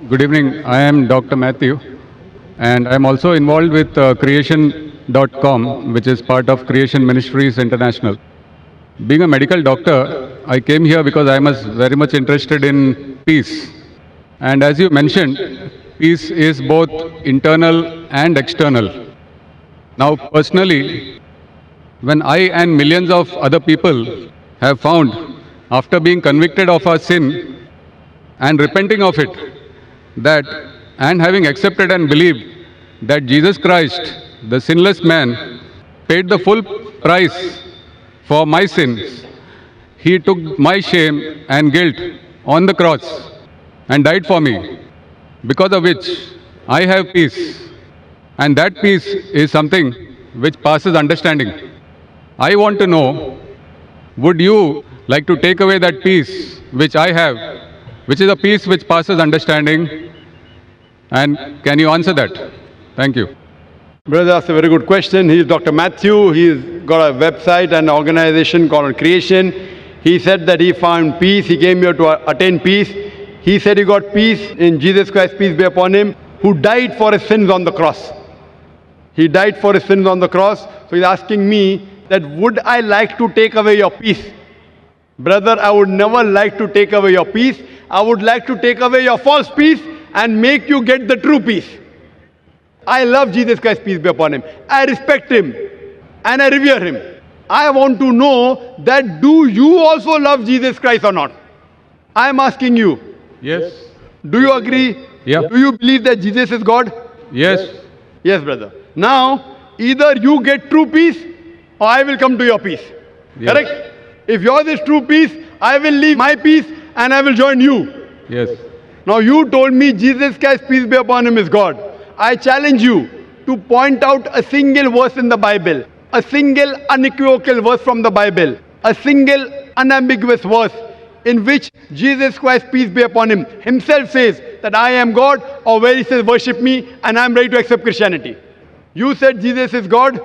Good evening. I am Dr. Matthew, and I am also involved with creation.com, which is part of Creation Ministries International. Being a medical doctor, I came here because I was very much interested in peace. And as you mentioned, peace is both internal and external. Now, personally, when I and millions of other people have found, after being convicted of our sin and repenting of it, that and having accepted and believed that Jesus Christ, the sinless man, paid the full price for my sins. He took my shame and guilt on the cross and died for me, because of which I have peace. And that peace is something which passes understanding. I want to know, would you like to take away that peace which I have, which is a peace which passes understanding? And can you answer that? Thank you. Brother, that's a very good question. He's Dr. Matthew. He's got a website and organization called Creation. He said that he found peace. He came here to attain peace. He said he got peace in Jesus Christ, peace be upon him, who died for his sins on the cross. He died for his sins on the cross. So he's asking me that would I like to take away your peace? Brother, I would never like to take away your peace. I would like to take away your false peace and make you get the true peace. I love Jesus Christ, peace be upon him. I respect him and I revere him. I want to know that do you also love Jesus Christ or not? I am asking you. Yes. Do you agree? Yeah. Do you believe that Jesus is God? Yes. Yes, brother. Now, either you get true peace or I will come to your peace. Yes. Correct? If yours is true peace, I will leave my peace and I will join you. Yes. Now you told me Jesus Christ, peace be upon him, is God. I challenge you to point out a single verse in the Bible, a single unequivocal verse from the Bible, a single unambiguous verse in which Jesus Christ, peace be upon him, himself says that I am God, or where he says worship me and I am ready to accept Christianity. You said Jesus is God.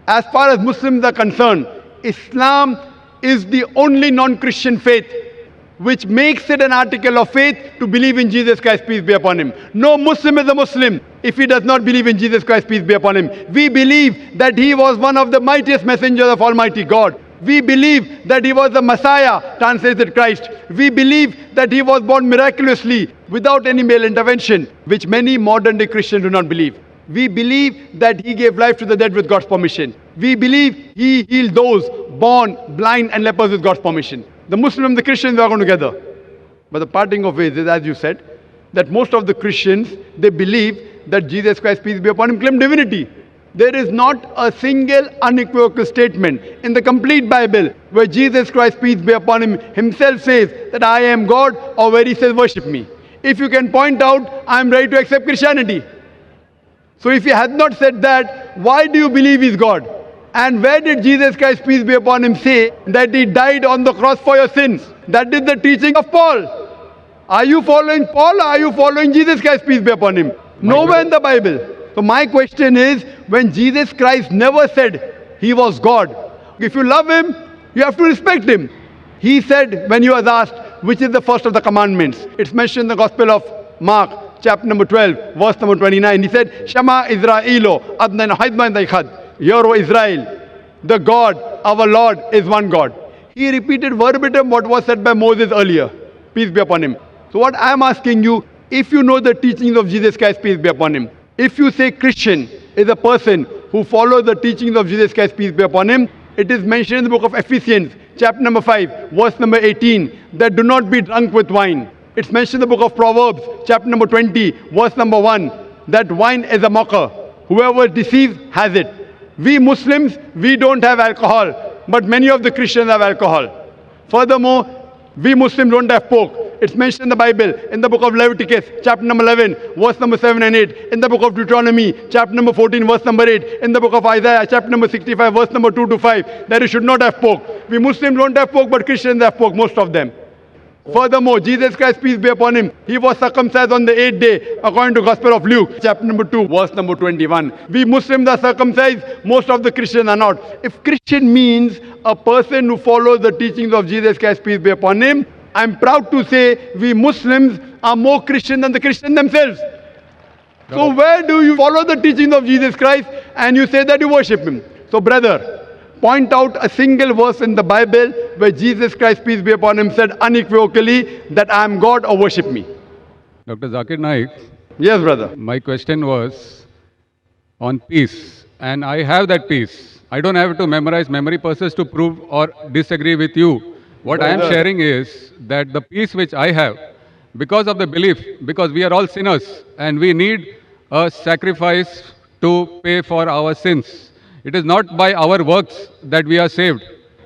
As far as Muslims are concerned, Islam is the only non-Christian faith which makes it an article of faith to believe in Jesus Christ, peace be upon him. No Muslim is a Muslim if he does not believe in Jesus Christ, peace be upon him. We believe that he was one of the mightiest messengers of Almighty God. We believe that he was the Messiah, translated Christ. We believe that he was born miraculously without any male intervention, which many modern day Christians do not believe. We believe that he gave life to the dead with God's permission. We believe he healed those born blind and lepers with God's permission. The Muslim and the Christians are going together. But the parting of ways is, as you said, that most of the Christians, they believe that Jesus Christ, peace be upon him, claimed divinity. There is not a single unequivocal statement in the complete Bible where Jesus Christ, peace be upon him, himself says that I am God, or where he says worship me. If you can point out, I am ready to accept Christianity. So if he has not said that, why do you believe he is God? And where did Jesus Christ, peace be upon him, say that he died on the cross for your sins? That is the teaching of Paul. Are you following Paul, or are you following Jesus Christ, peace be upon him? Nowhere in the Bible. So my question is, when Jesus Christ never said he was God, if you love him, you have to respect him. He said, when he was asked, which is the first of the commandments? It's mentioned in the Gospel of Mark, chapter number 12, verse number 29. He said, Shema Israelo, Adnan Haidman Daikhad. Hear, O Israel, the God, our Lord, is one God. He repeated verbatim what was said by Moses earlier. Peace be upon him. So what I am asking you, if you know the teachings of Jesus Christ, peace be upon him, if you say Christian is a person who follows the teachings of Jesus Christ, peace be upon him, it is mentioned in the book of Ephesians, chapter number 5, verse number 18, that do not be drunk with wine. It's mentioned in the book of Proverbs, chapter number 20, verse number 1, that wine is a mocker. Whoever deceives has it. We Muslims, we don't have alcohol, but many of the Christians have alcohol. Furthermore, we Muslims don't have pork. It's mentioned in the Bible, in the book of Leviticus, chapter number 11, verse number 7 and 8, in the book of Deuteronomy, chapter number 14, verse number 8, in the book of Isaiah, chapter number 65, verse number 2 to 5, that you should not have pork. We Muslims don't have pork, but Christians have pork, most of them. Furthermore, Jesus Christ, peace be upon him, he was circumcised on the 8th day, according to Gospel of Luke, chapter number 2, verse number 21. We Muslims are circumcised, most of the Christians are not. If Christian means a person who follows the teachings of Jesus Christ, peace be upon him, I'm proud to say we Muslims are more Christian than the Christians themselves. So where do you follow the teachings of Jesus Christ and you say that you worship him? So brother, point out a single verse in the Bible where Jesus Christ, peace be upon him, said unequivocally that I am God or worship me. Dr. Zakir Naik, Yes, brother. my question was on peace, and I have that peace. I don't have to memorize memory purposes to prove or disagree with you. What I am Brother. sharing is that the peace which I have, because of the belief, because we are all sinners and we need a sacrifice to pay for our sins. It is not by our works that we are saved,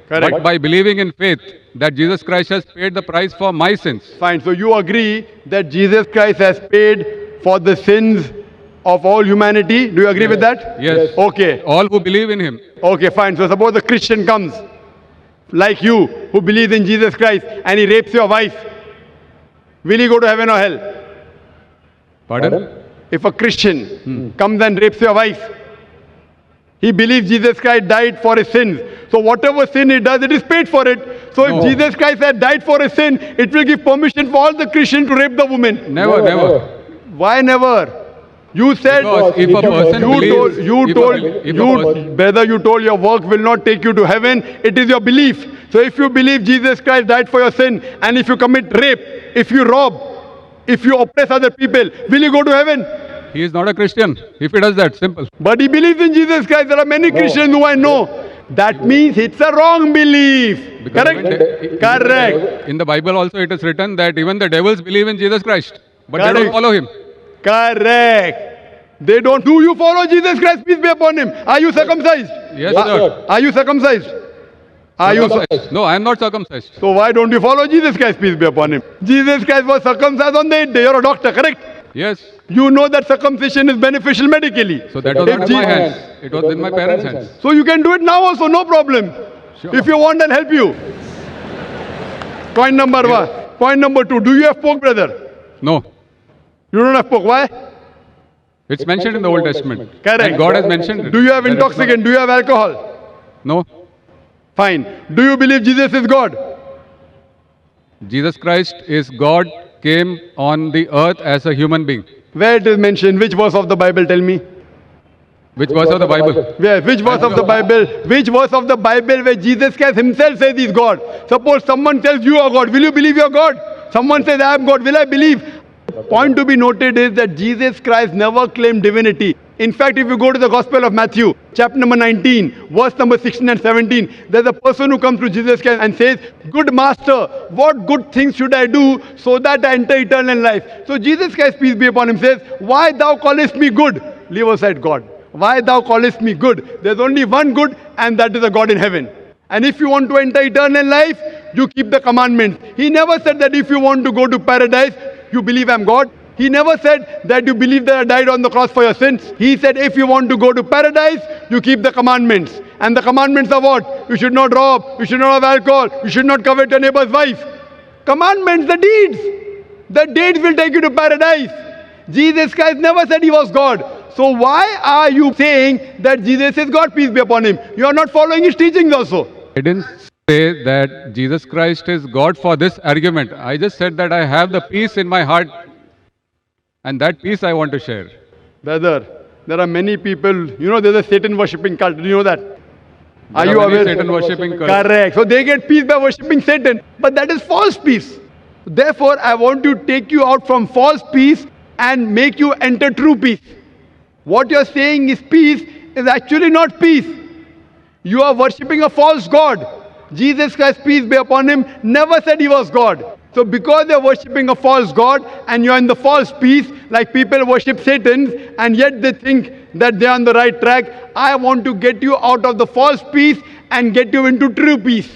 Correct. but by believing in faith that Jesus Christ has paid the price for my sins. Fine. So you agree that Jesus Christ has paid for the sins of all humanity. Do you agree with that? Yes. Okay. All who believe in him. Okay, fine. So suppose a Christian comes, like you, who believes in Jesus Christ, and he rapes your wife. Will he go to heaven or hell? Pardon? If a Christian comes and rapes your wife, he believes Jesus Christ died for his sins. So whatever sin he does, it is paid for it. So No. if Jesus Christ had died for his sin, it will give permission for all the Christians to rape the woman. Never. Why never? You said Because if a person believes, brother, you told your work will not take you to heaven. It is your belief. So if you believe Jesus Christ died for your sin, and if you commit rape, if you rob, if you oppress other people, will you go to heaven? he is not a Christian. If he does that, simple. But he believes in Jesus Christ. There are many Christians who I know. That means it's a wrong belief. Because Correct? Correct. In the Bible also it is written that even the devils believe in Jesus Christ, but they Correct. don't follow him. Correct. They don't. Do you follow Jesus Christ? Peace be upon him. Are you circumcised? Yes, sir. Are you circumcised? Are you? Circumcised. No, I am not circumcised. So why don't you follow Jesus Christ? Peace be upon him. Jesus Christ was circumcised on the 8th day. You're a doctor, correct? Yes. You know that circumcision is beneficial medically. So that was If not in my Je- hands. It was in my parents' hands. So you can do it now also, no problem. Sure. If you want, I'll help you. Point number one. Point number two. Do you have pork, brother? No. You don't have pork. Why? It's mentioned in the Old Testament. Correct. And God has mentioned it. Do you have That it's intoxicant? Do you have alcohol? not- No. Fine. Do you believe Jesus is God? Jesus Christ is God, came on the earth as a human being. Where it is mentioned? Which verse of the Bible? Tell me. Which verse of the Bible? Where? Which verse of the Bible? Which verse of the Bible where Jesus Christ himself says he's God? Suppose someone tells you are God. Will you believe you're God? Someone says I am God. Will I believe? Point to be noted is that Jesus Christ never claimed divinity. In fact, if you go to the Gospel of Matthew, chapter number 19, verse number 16 and 17, there's a person who comes to Jesus Christ and says, "Good master, what good things should I do so that I enter eternal life?" So Jesus Christ, peace be upon him, says, "Why thou callest me good?" Leave aside God. "Why thou callest me good?" There's only one good, and that is a God in heaven. And if you want to enter eternal life, you keep the commandments. He never said that if you want to go to paradise, you believe I'm God. He never said that you believe that I died on the cross for your sins. He said if you want to go to paradise, you keep the commandments. And the commandments are what? You should not rob, you should not have alcohol, you should not covet your neighbor's wife. Commandments, the deeds. The deeds will take you to paradise. Jesus Christ never said he was God. So why are you saying that Jesus is God, peace be upon him? You are not following his teachings also. I didn't say that Jesus Christ is God for this argument. I just said that I have the peace in my heart, and that peace I want to share. Brother, there are many people, you know, there's a Satan worshipping cult. Do you know that? Are There you many aware? Satan worshipping cults. Correct. So they get peace by worshipping Satan. But that is false peace. Therefore, I want to take you out from false peace and make you enter true peace. What you're saying is peace is actually not peace. You are worshipping a false God. Jesus Christ, peace be upon him, never said he was God. So because you're worshipping a false God and you're in the false peace, like people worship Satan and yet they think that they're on the right track, I want to get you out of the false peace and get you into true peace.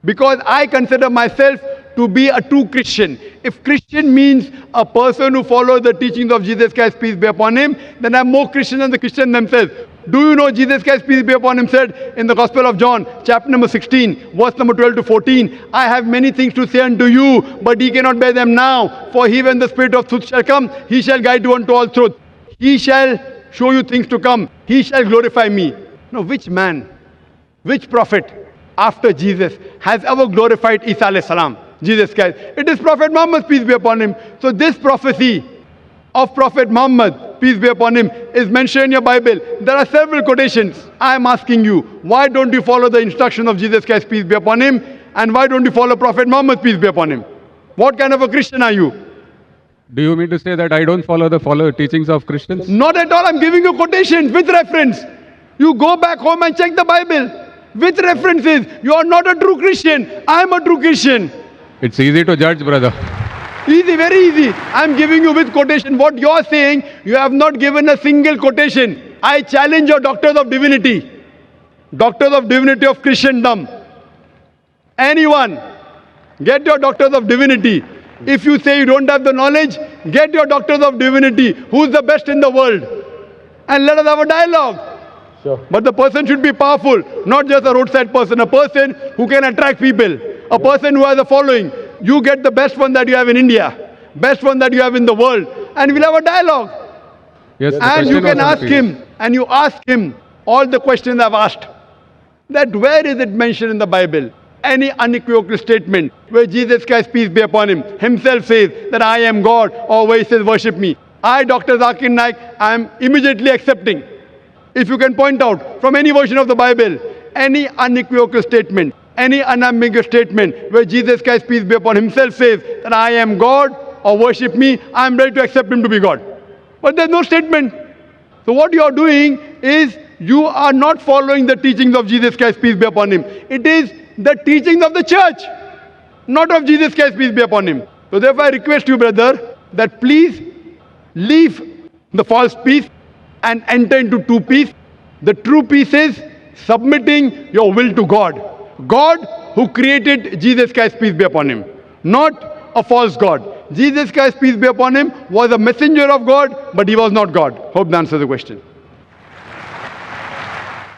Because I consider myself to be a true Christian. If Christian means a person who follows the teachings of Jesus Christ, peace be upon him, then I'm more Christian than the Christians themselves. Do you know Jesus Christ, peace be upon him, said in the Gospel of John, chapter number 16, verse number 12 to 14, I have many things to say unto you, but ye cannot bear them now. For he, when the Spirit of truth shall come, he shall guide you unto all truth. He shall show you things to come. He shall glorify me. Now, which man, which prophet after Jesus has ever glorified Isa alayhi salam? Jesus Christ. It is Prophet Muhammad, peace be upon him. So this prophecy of Prophet Muhammad, peace be upon him, is mentioned in your Bible. There are several quotations. I am asking you, why don't you follow the instruction of Jesus Christ, peace be upon him? And why don't you follow Prophet Muhammad, peace be upon him? What kind of a Christian are you? Do you mean to say that I don't follow the teachings of Christians? Not at all. I'm giving you quotations with reference. You go back home and check the Bible with references. You are not a true Christian. I am a true Christian. It's easy to judge, brother. Easy, very easy. I'm giving you with quotation. What you're saying, you have not given a single quotation. I challenge your doctors of divinity. Doctors of divinity of Christendom. Anyone, get your doctors of divinity. If you say you don't have the knowledge, get your doctors of divinity. Who's the best in the world? And let us have a dialogue. Sure. But the person should be powerful, not just a roadside person, a person who can attract people, a person who has a following. You get the best one that you have in India, best one that you have in the world, and we'll have a dialogue. Yes, the And you question can was on ask the him, and you ask him all the questions I've asked. That where is it mentioned in the Bible? Any unequivocal statement where Jesus Christ, peace be upon him, himself says that I am God, or where he says worship me. I, Dr. Zakir Naik, I am immediately accepting. If you can point out from any version of the Bible, any unequivocal statement, any unambiguous statement where Jesus Christ, peace be upon himself, says that I am God or worship me, I am ready to accept him to be God. But there's no statement. So what you are doing is you are not following the teachings of Jesus Christ, peace be upon him. It is the teachings of the church, not of Jesus Christ, peace be upon him. So therefore I request you, brother, that please leave the false peace and enter into true peace. The true peace is submitting your will to God. God who created Jesus Christ, peace be upon him, not a false God. Jesus Christ, peace be upon him, was a messenger of God, but he was not God. Hope that answers the question.